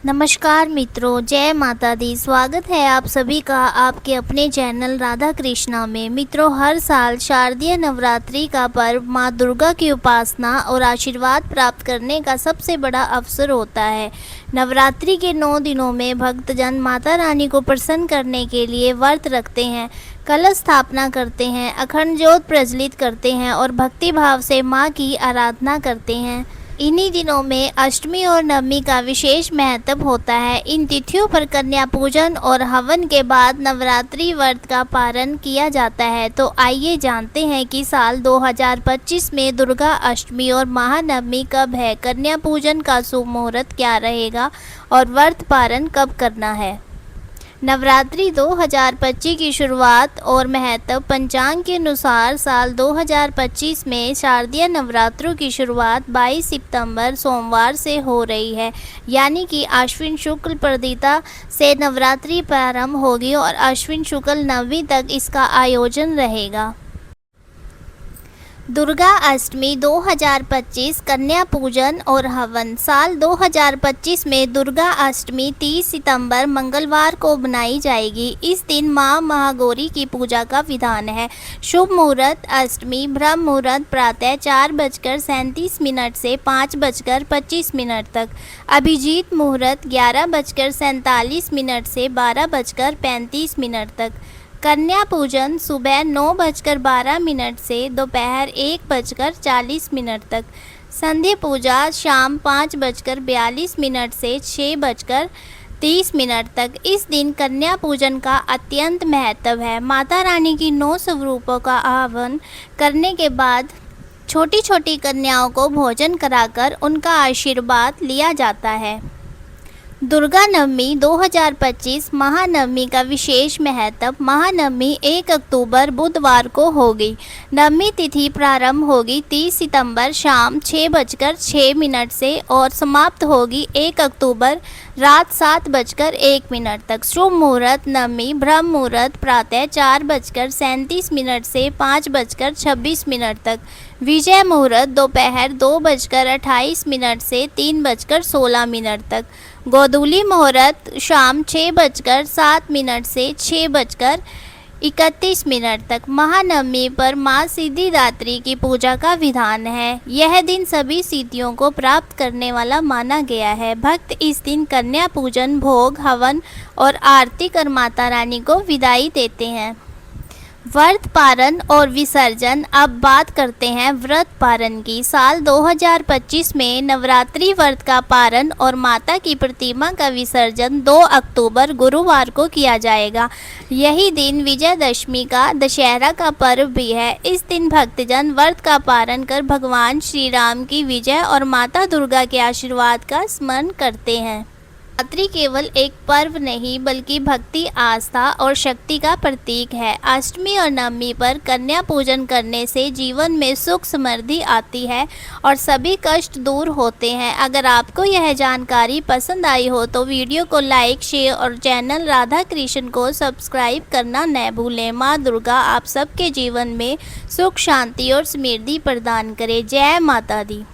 नमस्कार मित्रों, जय माता दी। स्वागत है आप सभी का आपके अपने चैनल राधा कृष्णा में। मित्रों, हर साल शारदीय नवरात्रि का पर्व माँ दुर्गा की उपासना और आशीर्वाद प्राप्त करने का सबसे बड़ा अवसर होता है। नवरात्रि के 9 दिनों में भक्तजन माता रानी को प्रसन्न करने के लिए व्रत रखते हैं, कलश स्थापना करते हैं, अखंड ज्योत प्रज्वलित करते हैं और भक्ति भाव से माँ की आराधना करते हैं। इन्हीं दिनों में अष्टमी और नवमी का विशेष महत्व होता है। इन तिथियों पर कन्या पूजन और हवन के बाद नवरात्रि व्रत का पारण किया जाता है। तो आइए जानते हैं कि साल 2025 में दुर्गा अष्टमी और महानवमी कब है, कन्या पूजन का शुभ मुहूर्त क्या रहेगा और व्रत पारण कब करना है। नवरात्रि 2025 की शुरुआत और महत्व। पंचांग के अनुसार साल 2025 में शारदीय नवरात्रों की शुरुआत 22 सितंबर सोमवार से हो रही है, यानी कि आश्विन शुक्ल प्रतिपदा से नवरात्रि प्रारंभ होगी और आश्विन शुक्ल नवमी तक इसका आयोजन रहेगा। दुर्गा अष्टमी 2025 कन्या पूजन और हवन। साल 2025 में दुर्गा अष्टमी 30 सितंबर मंगलवार को मनाई जाएगी। इस दिन मां महागौरी की पूजा का विधान है। शुभ मुहूर्त अष्टमी ब्रह्म मुहूर्त प्रातः 4:37 से 5:25 तक। अभिजीत मुहूर्त 11:47 से 12:35 तक। कन्या पूजन सुबह 9:12 से दोपहर 1:40 तक। संध्या पूजा शाम 5:42 से 6:30 तक। इस दिन कन्या पूजन का अत्यंत महत्व है। माता रानी की 9 स्वरूपों का आह्वान करने के बाद छोटी छोटी कन्याओं को भोजन कराकर उनका आशीर्वाद लिया जाता है। दुर्गा नवमी 2025 महानवमी का विशेष महत्व। महानवमी 1 अक्टूबर बुधवार को होगी। नवमी तिथि प्रारंभ होगी 30 सितंबर शाम 6:06 से और समाप्त होगी 1 अक्टूबर रात 7:01 तक। शुभ मुहूर्त नवमी ब्रह्म मुहूर्त प्रातः 4:37 से 5:26 तक। विजय मुहूर्त दोपहर 2:28 से 3:16 तक। गोधूली मुहूर्त शाम 6:07 से 6:31 तक। महानवमी पर माँ सिद्धिदात्री की पूजा का विधान है। यह दिन सभी सिद्धियों को प्राप्त करने वाला माना गया है। भक्त इस दिन कन्या पूजन, भोग, हवन और आरती कर माता रानी को विदाई देते हैं। व्रत पारण और विसर्जन। अब बात करते हैं व्रत पारण की। साल 2025 में नवरात्रि व्रत का पारण और माता की प्रतिमा का विसर्जन 2 अक्टूबर गुरुवार को किया जाएगा। यही दिन विजयदशमी का दशहरा का पर्व भी है। इस दिन भक्तजन व्रत का पारण कर भगवान श्री राम की विजय और माता दुर्गा के आशीर्वाद का स्मरण करते हैं। नवरात्रि केवल एक पर्व नहीं बल्कि भक्ति, आस्था और शक्ति का प्रतीक है। अष्टमी और नवमी पर कन्या पूजन करने से जीवन में सुख समृद्धि आती है और सभी कष्ट दूर होते हैं। अगर आपको यह जानकारी पसंद आई हो तो वीडियो को लाइक, शेयर और चैनल राधा कृष्ण को सब्सक्राइब करना न भूलें। माँ दुर्गा आप सबके जीवन में सुख, शांति और समृद्धि प्रदान करे। जय माता दी।